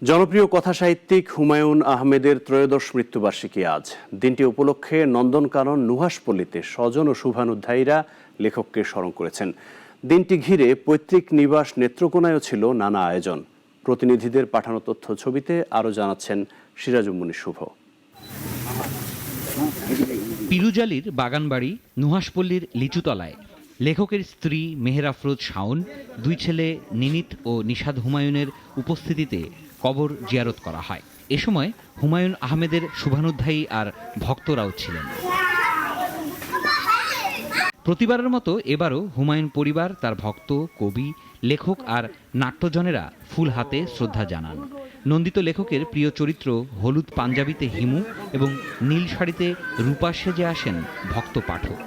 জনপ্রিয় কথাসাহিত্যিক হুমায়ুন আহমেদের ত্রয়োদশ মৃত্যুবার্ষিকী আজ। দিনটি উপলক্ষে নন্দনকানন নুহাশপল্লীতে স্বজন ও শুভানুধ্যায়ীরা লেখককে স্মরণ করেছেন। দিনটি ঘিরে পৈতৃক নিবাস নেত্রকোনায়ও ছিল নানা আয়োজন। প্রতিনিধিদের পাঠানো তথ্য ছবিতে আরও জানাচ্ছেন সিরাজুম শুভ। পিরুজালির বাগানবাড়ি নুহাশপল্লীর লিচুতলায় লেখকের স্ত্রী মেহের আফরোজ শাওন, দুই ছেলে নিনিত ও নিশাদ হুমায়ুনের উপস্থিতিতে কবর জিয়ারত করা হয়। এ সময় হুমায়ুন আহমেদের শুভানুধ্যায়ী আর ভক্তরাও ছিলেন। প্রতিবারের মতো এবারও হুমায়ুন পরিবার, তার ভক্ত, কবি, লেখক আর নাট্যজনেরা ফুল হাতে শ্রদ্ধা জানান। নন্দিত লেখকের প্রিয় চরিত্র হলুদ পাঞ্জাবিতে হিমু এবং নীল শাড়িতে রূপা সেজে আসেন ভক্ত পাঠক।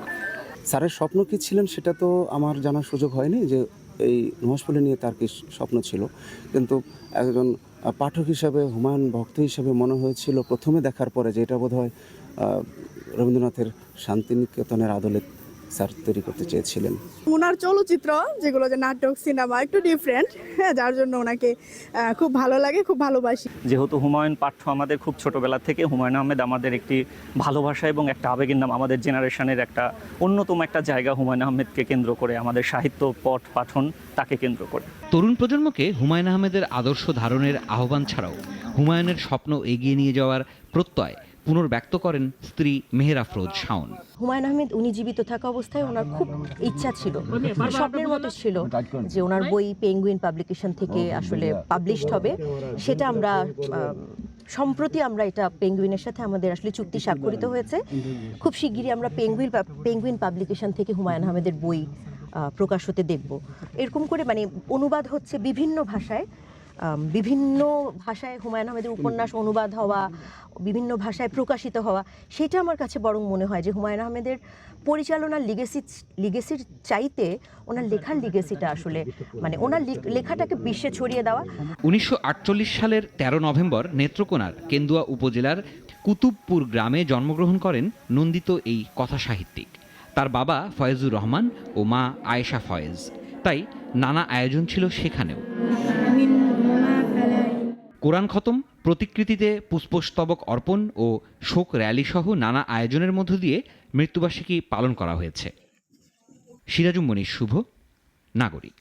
স্যারের স্বপ্ন কী ছিলেন সেটা তো আমার জানার সুযোগ হয়নি, যে এই নুহাশপল্লী নিয়ে তার কি স্বপ্ন ছিল, কিন্তু একজন পাঠক হিসাবে, হুমায়ুন ভক্ত হিসাবে মনে হয়েছিল প্রথমে দেখার পরে যে এটা বোধহয় রবীন্দ্রনাথের শান্তিনিকেতনের আদলে স্যার তৈরি করতে চেয়েছিলেন। ওনার চলচ্চিত্র যেগুলো যে নাটক, সিনেমা একটু ডিফারেন্ট, হ্যাঁ, যার জন্য ওনাকে খুব ভালো লাগে, খুব ভালোবাসি। যেহেতু হুমায়ুন পাঠ্য আমাদের খুব ছোটবেলা থেকে, হুমায়ুন আহমেদ আমাদের একটি ভালোবাসা এবং একটা আবেগের নাম। আমাদের জেনারেশনের একটা অন্যতম একটা জায়গা হুমায়ুন আহমেদকে কেন্দ্র করে, আমাদের সাহিত্য পঠ পাঠন তাকে কেন্দ্র করে। তরুণ প্রজন্মকে হুমায়ুন আহমেদের আদর্শ ধারণের আহ্বান ছাড়াও হুমায়ুনের স্বপ্ন এগিয়ে নিয়ে যাওয়ার প্রত্যয় পুনর্ব্যক্ত করেন স্ত্রী মেহের আফরোজ শাওন। হুমায়ুন আহমেদ উনি জীবিত থাকা অবস্থায় ওনার খুব ইচ্ছা ছিল, স্বপ্নের মতো ছিল যে ওনার বই পেঙ্গুইন পাবলিকেশন থেকে আসলে পাবলিশড হবে। সেটা আমরা সম্প্রতি এটা পেঙ্গুইনের সাথে আমাদের আসলে চুক্তি স্বাক্ষরিত হয়েছে। খুব শিগগিরই আমরা পেঙ্গুইন পাবলিকেশন থেকে হুমায়ুন আহমেদের বই প্রকাশ হতে দেখব। এরকম করে অনুবাদ হচ্ছে বিভিন্ন ভাষায় হুমায়ুন আহমেদের উপন্যাস অনুবাদ হওয়া, বিভিন্ন ভাষায় প্রকাশিত হওয়া, সেটা আমার কাছে বরং মনে হয় যে হুমায়ুন আহমেদের পরিচালনার লিগেসির চাইতে ওনার লেখার লিগেসিটা আসলে ওনার লেখাটাকে বিশ্বে ছড়িয়ে দেওয়া। 1948 সালের 13 নভেম্বর নেত্রকোনার কেন্দুয়া উপজেলার কুতুবপুর গ্রামে জন্মগ্রহণ করেন নন্দিত এই কথাসাহিত্যিক। তার বাবা ফয়েজুর রহমান ও মা আয়েশা ফয়েজ। তাই নানা আয়োজন ছিল সেখানেও। কোরআন খতম, প্রতিকৃতিতে পুষ্পস্তবক অর্পণ ও শোক র্যালি সহ নানা আয়োজনের মধ্য দিয়ে মৃত্যুবার্ষিকী পালন করা হয়েছে। সিরাজুম শুভ, নাগরিক।